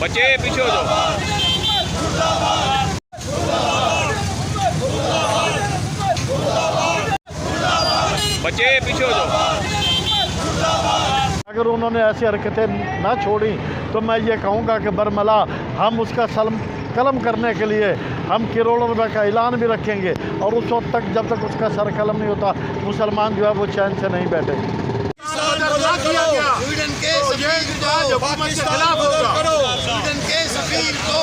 बच्चे पीछे हो जाओ। बच्चे पीछे हो जाओ। अगर उन्होंने ऐसी हरकतें ना छोड़ी तो मैं ये कहूँगा कि बरमला हम उसका कलम करने के लिए हम करोड़ों रुपए का ऐलान भी रखेंगे और उस वक्त तक जब तक उसका सर कलम नहीं होता मुसलमान जो है वो चैन से नहीं बैठेंगे। स्वीडन के सफीर को पाकिस्तान मदद करो। स्वीडन के सफीर को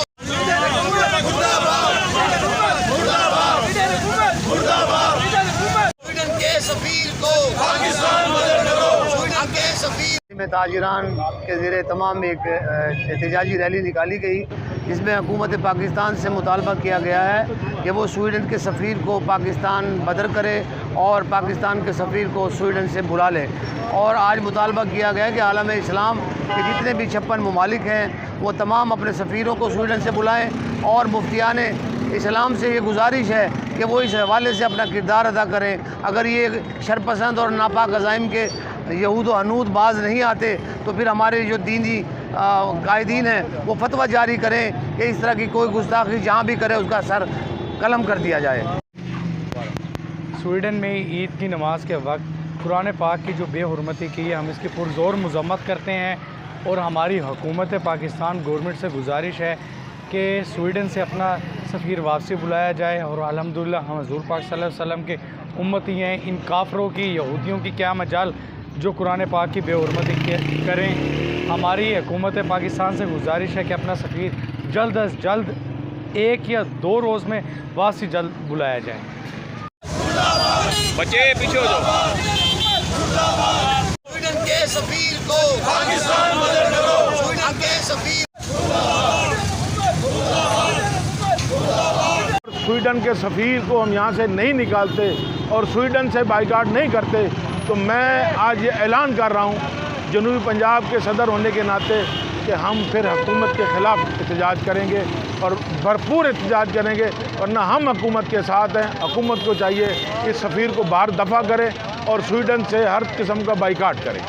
स्वीडन के सफीर को पाकिस्तान मदद करो। स्वीडन के सफीर में ताजिरान के ज़रिए तमाम एक एहतजाजी रैली निकाली गई, जिसमें हुकूमत पाकिस्तान से मुतालबा किया गया है कि वो स्वीडन के सफ़ीर को पाकिस्तान बदर करे और पाकिस्तान के सफ़ीर को स्वीडन से बुला ले। और आज मुतालबा किया गया कि आलम इस्लाम के जितने भी 56 ममालिक हैं वो तमाम अपने सफ़ीरों को स्वीडन से बुलाएँ और मुफ्तियान इस्लाम से ये गुजारिश है कि वो इस हवाले से अपना किरदार अदा करें। अगर ये शरपसंद और नापाक अज़ाइम के यहूद व हनूद बाज नहीं आते तो फिर हमारे जो दीनी कायदीन हैं वो फतवा जारी करें कि इस तरह की कोई गुस्ताखी जहाँ भी करे उसका सर कलम कर दिया जाए। स्वीडन में ईद की नमाज के वक्त कुरान पाक की जो बेहुरमती की है हम इसकी पुरज़ोर मज़म्मत करते हैं और हमारी हुकूमत पाकिस्तान गवर्नमेंट से गुजारिश है कि स्वीडन से अपना सफ़ीर वापसी बुलाया जाए और अल्हम्दुलिल्लाह हम हुज़ूर पाक सल्लल्लाहु अलैहि वसल्लम के उम्मती हैं। इन काफरों की यहूदियों की क्या मजाल जो कुरान पाक की बेहुरमती करें। हमारी हुकूमत पाकिस्तान से गुजारिश है कि अपना सफ़ीर जल्द अज जल्द 1 या 2 रोज़ में वापसी जल्द बुलाया जाए। बच्चे पीछे हो जाओ। स्वीडन के सफीर को पाकिस्तान मदद करो। स्वीडन के सफीर स्वीडन के सफ़ीर को हम यहाँ से नहीं निकालते और स्वीडन से बाइकाट नहीं करते तो मैं आज ये ऐलान कर रहा हूँ जनूबी पंजाब के सदर होने के नाते कि हम फिर हुकूमत के ख़िलाफ़ एहतजाज करेंगे और भरपूर एहतजाज करेंगे, वरना हम हुकूमत के साथ हैं। हुकूमत को चाहिए कि सफ़ीर को बाहर दफ़ा करें और स्वीडन से हर किस्म का बाइकाट करें।